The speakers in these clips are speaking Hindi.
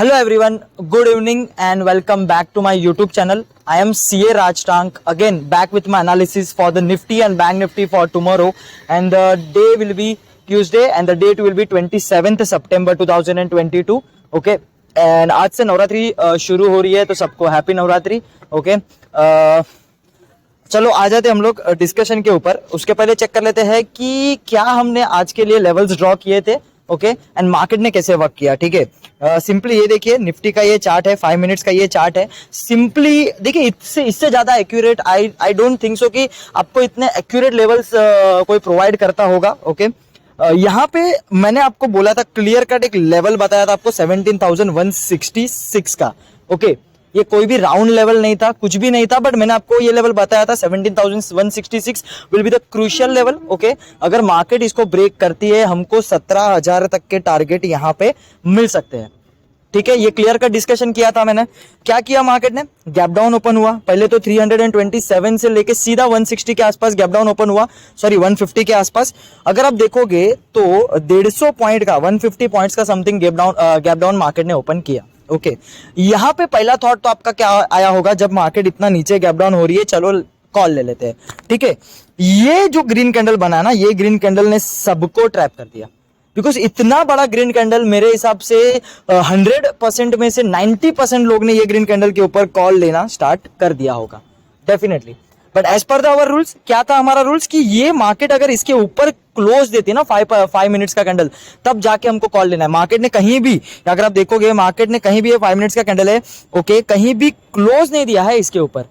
Hello everyone, good evening and welcome back to my YouTube channel. I am CA Raj Tank again back with my analysis for the Nifty and Bank Nifty for tomorrow, and the day will be Tuesday and the date will be 27th September 2022. Okay, and आज से नवरात्रि शुरू हो रही है तो सबको हैप्पी नवरात्रि. ओके, चलो आ जाते हम लोग डिस्कशन के ऊपर. उसके पहले चेक कर लेते हैं कि क्या हमने आज के लिए लेवल्स ड्रॉ किए थे. ओके, एंड मार्केट ने कैसे वर्क किया. ठीक है, सिंपली ये देखिए, निफ्टी का ये चार्ट है, 5 मिनट्स का ये चार्ट है. सिंपली देखिए, इससे ज्यादा accurate I don't think so कि आपको इतने एक्यूरेट लेवल्स कोई प्रोवाइड करता होगा. ओके, यहाँ पे मैंने आपको बोला था, क्लियर कट एक लेवल बताया था आपको 17,166 का. ओके, ये कोई भी राउंड लेवल नहीं था, कुछ भी नहीं था, बट मैंने आपको ये लेवल बताया था 17,166 will be the crucial level. Okay, अगर मार्केट इसको ब्रेक करती है, हमको 17,000 तक के टारगेट यहाँ पे मिल सकते हैं. ठीक है, ये क्लियर कट डिस्कशन किया था मैंने. क्या किया मार्केट ने? गैप डाउन ओपन हुआ. पहले तो 327 से लेके सीधा 160 के आसपास गैप डाउन ओपन हुआ, सॉरी 150 के आसपास. अगर आप देखोगे तो 150 पॉइंट का, 150 पॉइंट्स का समथिंग गैप डाउन मार्केट ने ओपन किया. ओके, यहाँ पे पहला थॉट तो आपका क्या आया होगा, जब मार्केट इतना नीचे गैप डाउन हो रही है, चलो कॉल ले लेते हैं. ठीक है, ये जो ग्रीन कैंडल बना ना, ये ग्रीन कैंडल ने सबको ट्रैप कर दिया. बिकॉज इतना बड़ा ग्रीन कैंडल, मेरे हिसाब से 100% में से 90% लोग ने ये ग्रीन कैंडल के ऊपर कॉल लेना स्टार्ट कर दिया होगा definitely. But as per our rules, क्या था हमारा रूल्स कि ये मार्केट अगर इसके ऊपर क्लोज देती है ना 5 मिनट्स का कैंडल, तब जाके हमको कॉल लेना है. मार्केट ने कहीं भी, अगर आप देखोगे मार्केट ने कहीं भी, ये 5 मिनट्स का कैंडल है, ओके, कहीं भी क्लोज नहीं दिया है इसके ऊपर,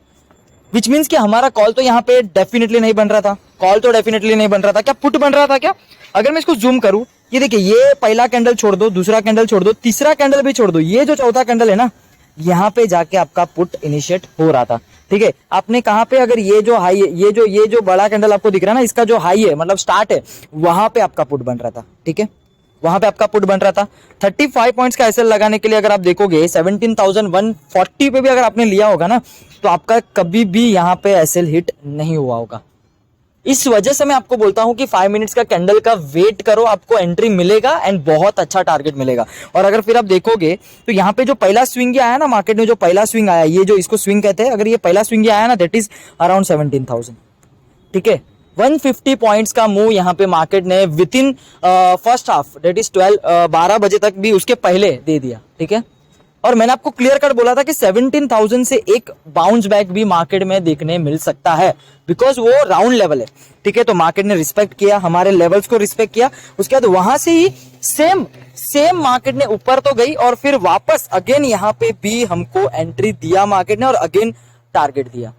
विच मीन्स कि हमारा कॉल तो यहाँ पे डेफिनेटली नहीं बन रहा था. कॉल तो डेफिनेटली नहीं बन रहा था. क्या पुट बन रहा था क्या? अगर मैं इसको जूम करूं, ये देखिए, ये पहला कैंडल छोड़ दो, दूसरा कैंडल छोड़ दो, तीसरा कैंडल भी छोड़ दो, ये जो चौथा कैंडल है ना, यहाँ पे जाके आपका पुट इनिशिएट हो रहा था. ठीक है, आपने कहां पे, अगर ये जो हाई है, ये जो बड़ा कैंडल आपको दिख रहा है ना, इसका जो हाई है, मतलब स्टार्ट है, वहां पे आपका पुट बन रहा था. ठीक है, वहां पे आपका पुट बन रहा था. 35 पॉइंट्स का एसएल लगाने के लिए अगर आप देखोगे 17,140 पे भी अगर आपने लिया होगा ना, तो आपका कभी भी यहाँ पे एसएल हिट नहीं हुआ होगा. इस वजह से मैं आपको बोलता हूं कि 5 मिनट्स का कैंडल का वेट करो, आपको एंट्री मिलेगा एंड बहुत अच्छा टारगेट मिलेगा. और अगर फिर आप देखोगे तो यहाँ पे जो पहला स्विंग आया ना, मार्केट में जो पहला स्विंग आया, ये जो इसको स्विंग कहते हैं, अगर ये पहला स्विंग आया ना, दैट इज अराउंड 17,000. ठीक है, 150 पॉइंट्स का मूव यहाँ पे मार्केट ने with in first half, that is 12 बजे तक भी उसके पहले दे दिया. ठीक है, और मैंने आपको क्लियर कट बोला था कि 17,000 से एक बाउंस बैक भी मार्केट में देखने मिल सकता है, बिकॉज वो राउंड लेवल है. ठीक है, तो मार्केट ने रिस्पेक्ट किया, हमारे लेवल्स को रिस्पेक्ट किया. उसके बाद वहां से ही सेम मार्केट ने ऊपर तो गई और फिर वापस अगेन यहाँ पे भी हमको एंट्री दिया मार्केट ने, और अगेन टारगेट दिया.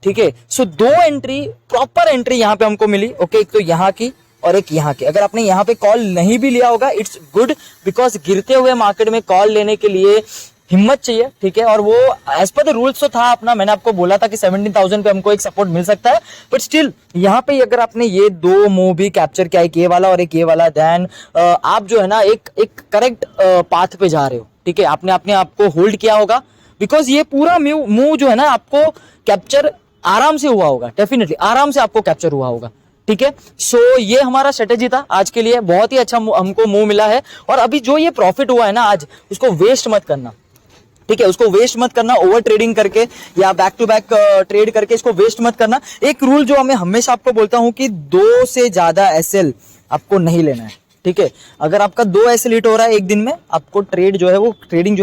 ठीक है, सो 2 एंट्री, प्रॉपर एंट्री यहाँ पे हमको मिली. ओके, एक तो यहाँ की और एक यहाँ की. अगर आपने यहाँ पे कॉल नहीं भी लिया होगा, इट्स गुड, बिकॉज गिरते हुए मार्केट में कॉल लेने के लिए हिम्मत चाहिए. ठीक है, और वो एज पर द रूल्स तो था अपना, मैंने आपको बोला था कि 17,000 पे हमको एक सपोर्ट मिल सकता है, बट स्टिल यहाँ पे अगर आपने ये 2 मूव भी कैप्चर किया, एक ये वाला और एक ये वाला, देन आप जो है ना एक करेक्ट पाथ पे जा रहे हो. ठीक है, आपने अपने आप को होल्ड किया होगा, बिकॉज ये पूरा मूव जो है ना, आपको कैप्चर आराम से हुआ होगा, डेफिनेटली आराम से आपको कैप्चर हुआ होगा. ठीक है, सो ये हमारा स्ट्रेटेजी था आज के लिए, बहुत ही अच्छा हमको मूव मिला है. और अभी जो ये प्रॉफिट हुआ है ना आज, उसको वेस्ट मत करना. ठीक है, उसको वेस्ट मत करना, ओवर ट्रेडिंग करके या बैक टू बैक ट्रेड करके इसको वेस्ट मत करना. एक रूल जो मैं हमेशा आपको बोलता हूं कि 2 से ज्यादा एसएल आपको नहीं लेना है. ठीक है, अगर आपका 2 एसएल हिट हो रहा है एक दिन में, आपको ट्रेडिंग जो है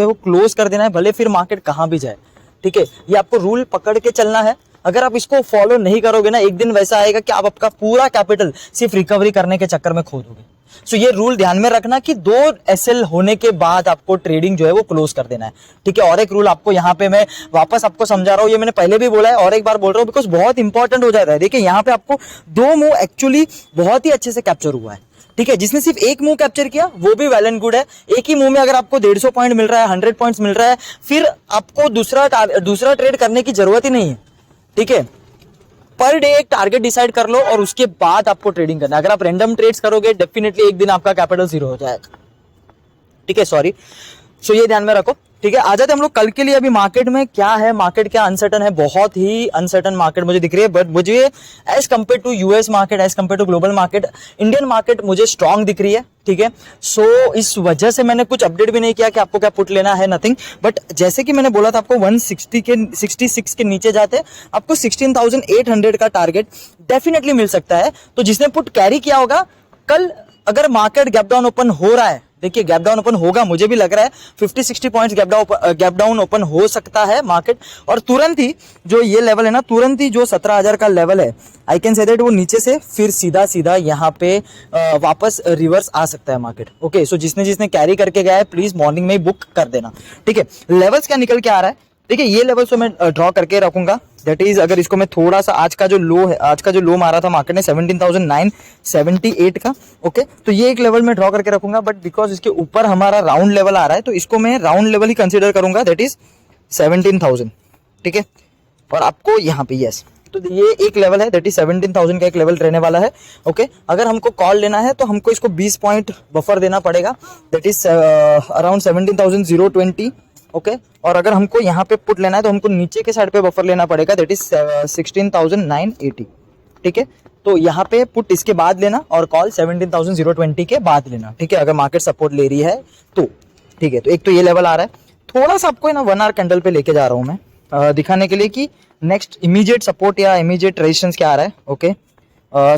वो क्लोज कर देना है, भले फिर मार्केट कहां भी जाए. ठीक है, ये आपको रूल पकड़ के चलना है. अगर आप इसको फॉलो नहीं करोगे ना, एक दिन वैसा आएगा कि आप आपका पूरा कैपिटल सिर्फ रिकवरी करने के चक्कर में खो दोगे. सो ये रूल ध्यान में रखना कि 2 एसएल होने के बाद आपको ट्रेडिंग जो है वो क्लोज कर देना है. ठीक है, और एक रूल आपको यहाँ पे मैं वापस आपको समझा रहा हूँ, ये मैंने पहले भी बोला है और एक बार बोल रहा हूँ, बिकॉज बहुत इंपॉर्टेंट हो जाता है. देखिए, यहाँ पे आपको 2 मूव एक्चुअली बहुत ही अच्छे से कैप्चर हुआ है. ठीक है, जिसने सिर्फ एक मूव कैप्चर किया वो भी वेल एंड गुड है. एक ही मूव में अगर आपको 150 पॉइंट मिल रहा है, 100 पॉइंट्स मिल रहा है, फिर आपको दूसरा ट्रेड करने की जरूरत ही नहीं है. ठीक है, पर डे एक टारगेट डिसाइड कर लो और उसके बाद आपको ट्रेडिंग करना है. अगर आप रैंडम ट्रेड्स करोगे, डेफिनेटली एक दिन आपका कैपिटल 0 हो जाएगा. ठीक है, सॉरी. सो ये ध्यान में रखो. ठीक है, आ जाते हम लोग कल के लिए। अभी मार्केट में क्या है, मार्केट क्या अनसर्टन है, बहुत ही अनसर्टन मार्केट मुझे दिख रही है। बट मुझे as compared to US market, as compared to global market, Indian market मुझे स्ट्रांग दिख रही है। ठीक है, सो इस वजह से मैंने कुछ अपडेट भी नहीं किया कि आपको क्या पुट लेना है, नथिंग। बट जैसे कि मैंने बोला था आपको 66 के नीचे जाते आपको 16,800 का टारगेट डेफिनेटली मिल सकता है। तो जिसने पुट कैरी किया होगा, कल अगर मार्केट गैप डाउन ओपन हो रहा है, देखिए गैप डाउन ओपन होगा, मुझे भी लग रहा है 50-60 पॉइंट्स गैप डाउन ओपन हो सकता है मार्केट। और तुरंत ही जो ये लेवल है ना, तुरंत ही जो 17,000 का लेवल है, आई कैन से दैट वो नीचे से फिर सीधा सीधा यहाँ पे वापस रिवर्स आ सकता है मार्केट। ओके, सो जिसने कैरी करके गया है प्लीज मॉर्निंग में ही बुक कर देना। ठीक है, लेवल्स क्या निकल के आ रहा है, देखिए ये लेवल तो मैं ड्रॉ करके रखूंगा। दैट इज, अगर इसको मैं थोड़ा सा, आज का जो लो है, आज का जो लो मारा था मार्केट ने 17,978 का, ओके, तो ये एक लेवल मैं ड्रॉ करके रखूंगा। बट बिकॉज इसके ऊपर हमारा राउंड लेवल आ रहा है, तो इसको मैं राउंड लेवल ही कंसीडर करूंगा, दैट इज 17,000। ठीक है, और आपको यहाँ पे यस, तो ये एक लेवल है, दैट इज 17,000 का एक लेवल रहने वाला है। ओके, अगर हमको कॉल लेना है तो हमको इसको 20 पॉइंट बफर देना पड़ेगा, दैट इज अराउंड 17,020। ओके, और अगर हमको यहाँ पे पुट लेना है तो हमको नीचे के साइड पे बफर लेना पड़ेगा, दैट इज 16,980। ठीक है, तो यहाँ पे पुट इसके बाद लेना और कॉल 17,020 के बाद लेना। ठीक है, अगर मार्केट सपोर्ट ले रही है तो। ठीक है, तो एक तो ये लेवल आ रहा है, थोड़ा सा आपको ना 1 आवर कैंडल पे लेके जा रहा हूँ मैं दिखाने के लिए कि नेक्स्ट इमीडिएट सपोर्ट या इमीडिएट रेजिस्टेंस क्या आ रहा है। ओके,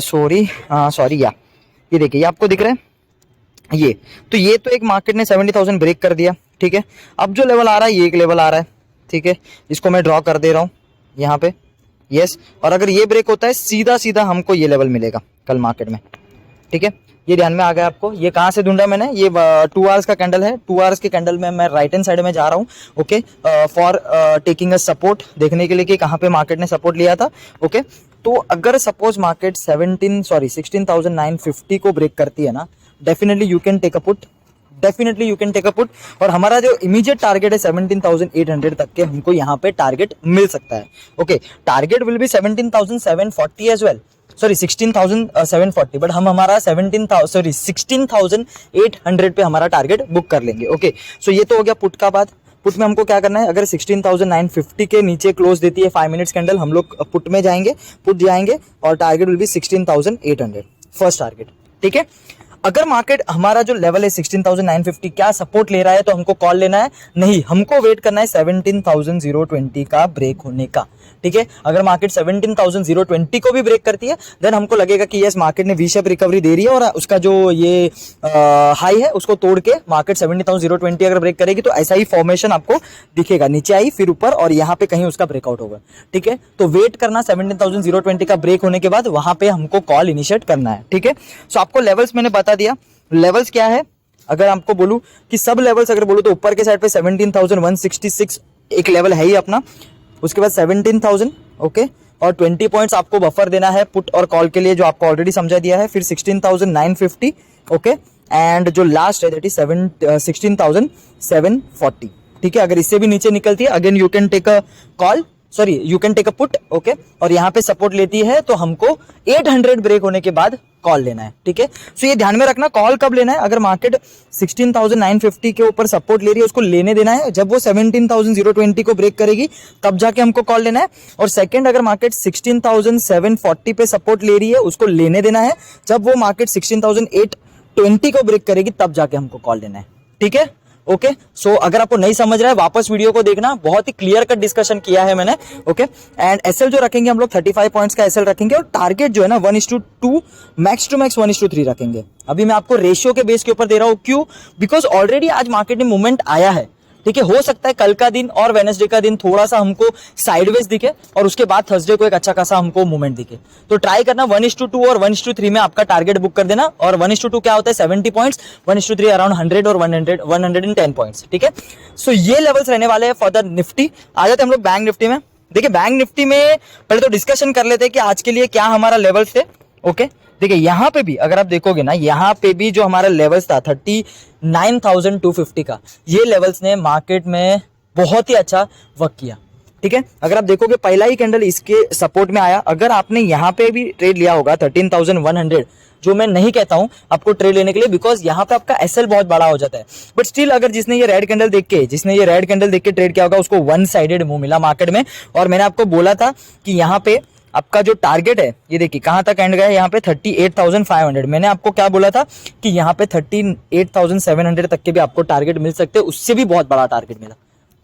सॉरी या ये देखिए, ये आपको दिख रहा है ये, तो ये तो एक मार्केट ने 70,000 ब्रेक कर दिया। ठीक है, अब जो लेवल आ रहा है ये एक लेवल आ रहा है। ठीक है, इसको मैं ड्रॉ कर दे रहा हूँ यहाँ पे, यस, और अगर ये ब्रेक होता है सीधा सीधा हमको ये लेवल मिलेगा कल मार्केट में। ठीक है, ये ध्यान में आ गया आपको। ये कहाँ से ढूंढा मैंने, ये 2 आवर्स का कैंडल है, 2 आवर्स के कैंडल में मैं राइट हैंड साइड में जा रहा हूँ। Okay, for taking a support, देखने के लिए कि कहाँ पे मार्केट ने सपोर्ट लिया था। ओके, तो अगर सपोज मार्केट 16,950 को ब्रेक करती है ना, definitely you can take a put, definitely you can take a put. और हमारा जो इमीडिएट टारगेट है 17,800 तक के हमको यहाँ पे टारगेट मिल सकता है। Okay, target will be 17,740 as well, sorry 16,740, but हम हमारा 16,800 पे हमारा टारगेट बुक कर लेंगे। ओके, सो ये तो हो गया पुट का बात। पुट में हमको क्या करना है, अगर 16,950 के नीचे क्लोज देती है 5 मिनट्स कैंडल, हम लोग पुट में जाएंगे, पुट जाएंगे और target will B 16,800 first target. ठीक है, अगर मार्केट हमारा जो लेवल है 16,950 क्या सपोर्ट ले रहा है तो हमको कॉल लेना है, नहीं हमको वेट करना है 17,020 का ब्रेक होने का। ठीक है, अगर मार्केट 17,020 को भी ब्रेक करती है देन हमको लगेगा कि यस मार्केट ने वी शेप रिकवरी दे रही है और उसका जो ये हाई है उसको तोड़ के मार्केट 17,020 अगर ब्रेक करेगी तो ऐसा ही फॉर्मेशन आपको दिखेगा, नीचे आई फिर ऊपर और यहाँ पे कहीं उसका ब्रेकआउट होगा। ठीक है, तो वेट करना 17,020 का ब्रेक होने के बाद वहां पे हमको कॉल इनिशिएट करना है। ठीक है, सो आपको लेवल्स मैंने बता दिया। लेवल्स क्या है, अगर आपको बोलूं कि सब लेवल्स अगर बोलूं तो ऊपर के साइड पे 17,166 एक लेवल है ही अपना, उसके बाद 17,000 ओके, और 20 पॉइंट्स आपको बफर देना है पुट और कॉल के लिए जो आपको ऑलरेडी समझा दिया है, फिर 16,950 ओके, एंड जो लास्ट है दैट इज 16,740। ठीक है, अगर इससे भी नीचे निकलती है again you can take a call, sorry you can take a put. Okay, और यहाँ पे सपोर्ट लेती है तो हमको 800 ब्रेक होने के बाद कॉल लेना है। ठीक है, सो ये ध्यान में रखना कॉल कब लेना है, अगर मार्केट 16,950 के ऊपर सपोर्ट ले रही है उसको लेने देना है, जब वो 17,020 को ब्रेक करेगी तब जाके हमको कॉल लेना है। और सेकंड, अगर मार्केट 16,740 पे सपोर्ट ले रही है उसको लेने देना है, जब वो मार्केट 16,820 को ब्रेक करेगी तब जाके हमको कॉल लेना है। ठीक है, ओके, सो अगर आपको नहीं समझ रहा है वापस वीडियो को देखना, बहुत ही क्लियर कट डिस्कशन किया है मैंने। ओके, एंड एसएल जो रखेंगे हम लोग 35 पॉइंट्स का एसएल रखेंगे और टारगेट जो है ना 1:2 मैक्स टू मैक्स 1:3 रखेंगे। अभी मैं आपको रेशियो के बेस के ऊपर दे रहा हूं, क्यों, बिकॉज ऑलरेडी आज मार्केट में मूवमेंट आया है। ठीक है, हो सकता है कल का दिन और वेडनेसडे का दिन थोड़ा सा हमको साइडवेज दिखे और उसके बाद थर्सडे को एक अच्छा खासा हमको मूवमेंट दिखे, तो ट्राई करना 1:2 और 1:3 में आपका टारगेट बुक कर देना। और 1:2 क्या होता है 70 पॉइंट्स, 1:3 अराउंड 100 और 110 पॉइंट्स। ठीक है, सो ये लेवल्स रहने वाले हैं फॉर द निफ्टी। आ जाते हैं हम लोग बैंक निफ्टी में। देखिए बैंक निफ्टी में पहले तो डिस्कशन कर लेते हैं कि आज के लिए क्या हमारा लेवल्स थे। ओके, देखिए यहां पे भी अगर आप देखोगे ना, यहां पे भी जो हमारा लेवल्स था 39,250 का, ये लेवल्स ने मार्केट में बहुत ही अच्छा वर्क किया। ठीक है। अगर आप देखोगे पहला ही कैंडल इसके सपोर्ट में आया, अगर आपने यहाँ पे भी ट्रेड लिया होगा 13,100, जो मैं नहीं कहता हूं आपको ट्रेड लेने के लिए, बिकॉज यहाँ पे आपका एसएल बहुत बड़ा हो जाता है, बट स्टिल अगर जिसने ये रेड कैंडल देख के ट्रेड किया होगा उसको वन साइडेड मुंह मिला मार्केट में। और मैंने आपको बोला था कि यहाँ पे आपका जो टारगेट है, ये देखिए कहां तक एंड गया, यहाँ पे 38,500। मैंने आपको क्या बोला था कि यहाँ पे 38,700 तक के भी आपको टारगेट मिल सकते हैं, उससे भी बहुत बड़ा टारगेट मिला,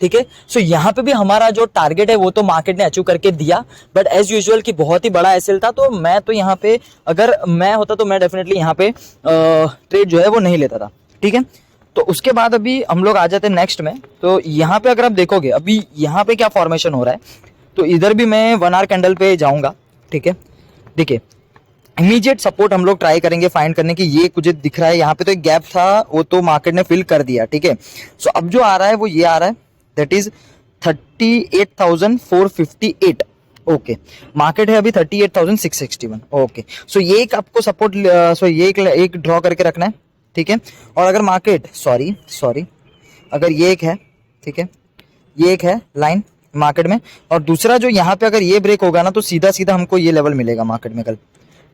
ठीक है। सो यहाँ पे भी हमारा जो टारगेट है वो तो मार्केट ने अचीव करके दिया, बट एज यूजुअल की बहुत ही बड़ा एसएल था, तो मैं तो यहाँ पे अगर मैं होता तो मैं डेफिनेटली यहाँ पे ट्रेड जो है वो नहीं लेता था, ठीक है। तो उसके बाद अभी हम लोग आ जाते हैं नेक्स्ट में। तो यहाँ पे अगर आप देखोगे अभी यहाँ पे क्या फॉर्मेशन हो रहा है, तो इधर भी मैं 1 आवर कैंडल पे जाऊंगा, ठीक है। देखिए इमीडिएट सपोर्ट हम लोग ट्राई करेंगे फाइंड करने की। ये कुछ दिख रहा है यहाँ पे, तो एक गैप था वो तो मार्केट ने फिल कर दिया, ठीक है। सो अब जो आ रहा है वो ये आ रहा है, दैट इज 38,458। ओके, मार्केट है अभी 38,661। ओके, सो ये एक आपको सपोर्ट, सो ये एक ड्रॉ करके रखना है, ठीक है। और अगर मार्केट सॉरी अगर ये एक है, ठीक है, ये एक है लाइन मार्केट में, और दूसरा जो यहाँ पे अगर ये ब्रेक होगा ना तो सीधा सीधा हमको ये लेवल मिलेगा मार्केट में कल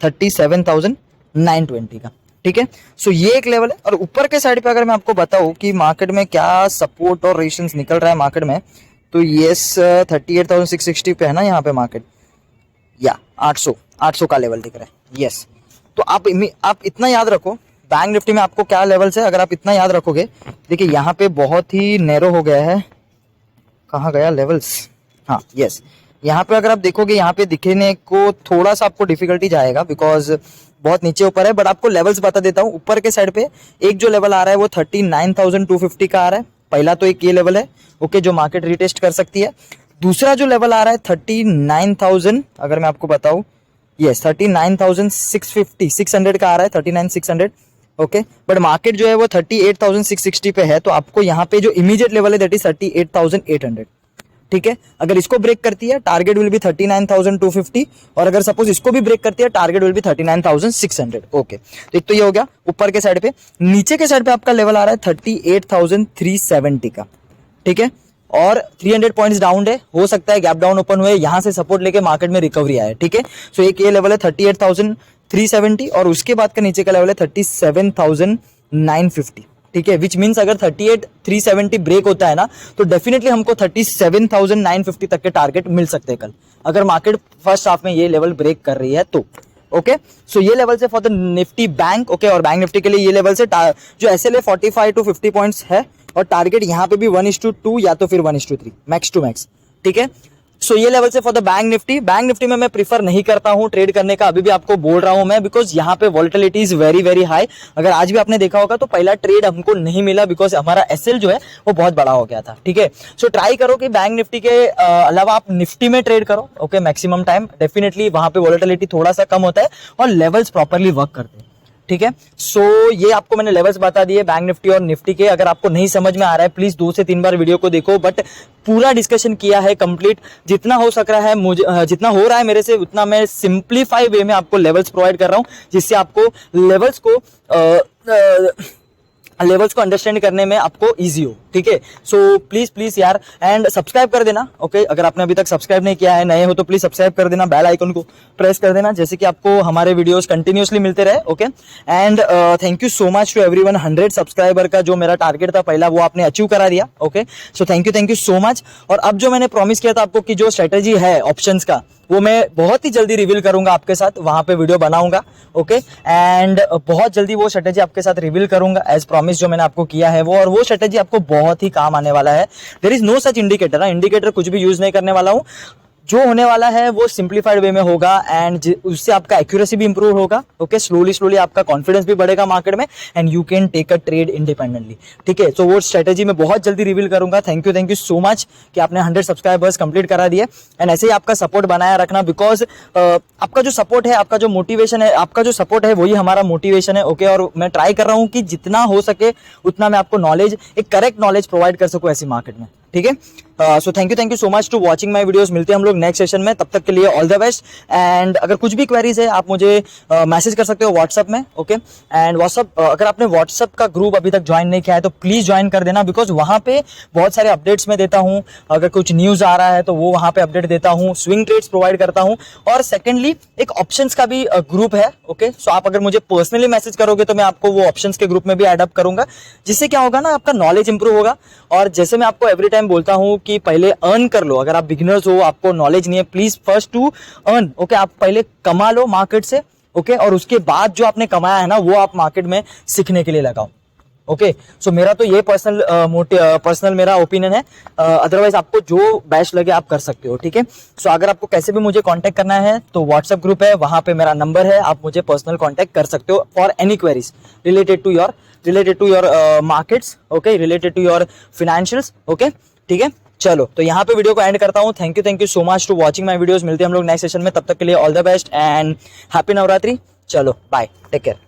37,920 का, ठीक है। सो ये एक लेवल है। और ऊपर के साइड पे अगर मैं आपको बताऊं कि मार्केट में क्या सपोर्ट और रेजिस्टेंस निकल रहा है मार्केट में, तो यस 38,660 पे है ना यहाँ पे मार्केट, या 800 का लेवल दिख रहा है, यस। तो आप इतना याद रखो, बैंक निफ्टी में आपको क्या लेवल्स है, अगर आप इतना याद रखोगे, देखिए यहाँ पे बहुत ही नैरो हो गया है, कहाँ गया लेवल्स, हाँ यस, यहाँ पे अगर आप देखोगे यहाँ पे दिखने को थोड़ा सा आपको डिफिकल्टी जाएगा बिकॉज बहुत नीचे ऊपर है, बट आपको लेवल्स बता देता हूँ। ऊपर के साइड पे एक जो लेवल आ रहा है वो 39,250 का आ रहा है, पहला तो एक ये लेवल है, ओके, जो मार्केट रिटेस्ट कर सकती है। दूसरा जो लेवल आ रहा है 39,000, अगर मैं आपको बताऊं, यस 39,600 का आ रहा है, 39,600, ओके, बट मार्केट जो है वो 38,660 पे है, तो आपको यहाँ पे जो इमीडिएट लेवल है दैट इज 38,800, ठीक है। अगर इसको ब्रेक करती है टारगेट विल बी 39,250, और अगर सपोज इसको भी ब्रेक करती है टारगेट विल बी 39,600, ओके। तो एक तो ये हो गया ऊपर के साइड पे। नीचे के साइड पे आपका लेवल आ रहा है 38,370 का, ठीक है, और 300 पॉइंट्स डाउन है, हो सकता है गैप डाउन ओपन हुए, यहां से सपोर्ट लेके मार्केट में रिकवरी आए, ठीक है। सो एक ये लेवल है 38,370, और उसके बाद का नीचे का लेवल है 37,950, ठीक है, विच मीन्स अगर 38,370 ब्रेक होता है ना तो डेफिनेटली हमको 37,950 तक के टारगेट मिल सकते हैं कल, अगर मार्केट फर्स्ट हाफ में ये लेवल ब्रेक कर रही है तो, ओके। सो ये लेवल से for the Nifty bank, okay, और बैंक निफ्टी के लिए ये लेवल से जो एसएल है 45 to 50 पॉइंट्स है, और टारगेट यहाँ पे भी 1:2 या तो फिर 1:3, मैक्स टू मैक्स, ठीक है। सो ये लेवल से फॉर द बैंक निफ्टी में मैं प्रीफर नहीं करता हूं ट्रेड करने का, अभी भी आपको बोल रहा हूं मैं, बिकॉज यहाँ पे volatility is very very high. अगर आज भी आपने देखा होगा तो पहला ट्रेड हमको नहीं मिला बिकॉज हमारा एसएल जो है वो बहुत बड़ा हो गया था, ठीक है। सो ट्राई करो कि बैंक निफ्टी के अलावा आप निफ्टी में ट्रेड करो, ओके, मैक्सिमम टाइम, डेफिनेटली वहां पे वॉलेटिलिटी थोड़ा सा कम होता है और लेवल्स प्रॉपरली वर्क करते हैं, ठीक है। सो ये आपको मैंने लेवल्स बता दिए बैंक निफ्टी और निफ्टी के। अगर आपको नहीं समझ में आ रहा है प्लीज 2 से 3 बार वीडियो को देखो, बट पूरा डिस्कशन किया है कंप्लीट, जितना हो सक रहा है मुझे, जितना हो रहा है मेरे से उतना मैं सिंप्लीफाई वे में आपको लेवल्स प्रोवाइड कर रहा हूं, जिससे आपको लेवल्स को अंडरस्टैंड करने में आपको इजी हो, ठीक है। सो प्लीज यार, एंड सब्सक्राइब कर देना, ओके, अगर आपने अभी तक सब्सक्राइब नहीं किया है, नए हो तो प्लीज सब्सक्राइब कर देना, बेल आइकन को प्रेस कर देना, जैसे कि आपको हमारे वीडियोस कंटिन्यूअसली मिलते रहे, okay. And thank you so much to everyone, 100 subscriber का जो मेरा टारगेट था पहला वो आपने अचीव करा दिया, okay. So thank you so much. और अब जो मैंने प्रॉमिस किया था आपको कि जो स्ट्रेटेजी है ऑप्शंस का वो मैं बहुत ही जल्दी रिवील करूंगा आपके साथ, वहां पे वीडियो बनाऊंगा, ओके, एंड बहुत जल्दी वो स्ट्रेटेजी आपके साथ रिवील करूंगा एज प्रॉमिस जो मैंने आपको किया है वो, और वो स्ट्रेटेजी आपको बहुत ही काम आने वाला है। There is no such indicator कुछ भी यूज नहीं करने वाला हूं, जो होने वाला है वो सिंप्लीफाइड वे में होगा, एंड उससे आपका एक्यूरेसी भी इंप्रूव होगा, ओके, स्लोली आपका कॉन्फिडेंस भी बढ़ेगा मार्केट में, and you can take a trade independently, ठीक है। तो वो स्ट्रेटेजी मैं बहुत जल्दी रिवील करूंगा। थैंक यू सो मच कि आपने 100 सब्सक्राइबर्स कंप्लीट करा दिए, एंड ऐसे ही आपका सपोर्ट बनाया रखना, बिकॉज आपका जो सपोर्ट है, आपका जो मोटिवेशन है, आपका जो सपोर्ट है वही हमारा मोटिवेशन है, ओके। और मैं ट्राई कर रहा हूँ कि जितना हो सके उतना मैं आपको नॉलेज, एक करेक्ट नॉलेज प्रोवाइड कर सकूँ ऐसी मार्केट में, ठीक है। So thank you so much to watching my videos. मिलते हैं हम लोग नेक्स्ट सेशन में, तब तक के लिए ऑल द बेस्ट। एंड अगर कुछ भी क्वेरीज है आप मुझे मैसेज कर सकते हो व्हाट्सअप में, ओके। एंड व्हाट्सअप अगर आपने व्हाट्सअप का ग्रुप अभी तक ज्वाइन नहीं किया है तो प्लीज ज्वाइन कर देना, बिकॉज वहाँ पे बहुत सारे अपडेट्स मैं देता हूँ। अगर कुछ न्यूज आ रहा है तो वो वहाँ पे अपडेट देता हूँ, स्विंग ट्रेड्स प्रोवाइड करता हूँ, और सेकेंडली एक ऑप्शंस का भी ग्रुप है, ओके। सो आप अगर मुझे पर्सनली मैसेज करोगे तो मैं आपको वो ऑप्शंस के ग्रुप में भी ऐड अप करूंगा, जिससे क्या होगा ना, आपका नॉलेज इंप्रूव होगा। और जैसे मैं आपको एवरी टाइम बोलता हूँ कि पहले अर्न कर लो। अगर आप बिगिनर्स हो, आपको नॉलेज नहीं है, please first to earn, okay. आप पहले कमा लो मार्केट से, ओके, और उसके बाद जो आपने कमाया है ना वो आप मार्केट में सीखने के लिए लगाओ, ओके। सो मेरा तो ये पर्सनल मेरा ओपिनियन है। अदरवाइज आपको जो बेस्ट लगे आप कर सकते हो, ठीक है। सो अगर आपको कैसे भी मुझे कांटेक्ट करना है तो व्हाट्सएप ग्रुप है, वहां पे मेरा नंबर है, आप मुझे पर्सनल कांटेक्ट कर सकते हो for any queries related to your markets, okay, related to your financials, okay, ठीक है। चलो तो यहाँ पे वीडियो को एंड करता हूँ। Thank you so much to watching my videos. मिलते हैं हम लोग नेक्स्ट सेशन में, तब तक के लिए all the best and happy Navratri. चलो बाय, टेक केयर।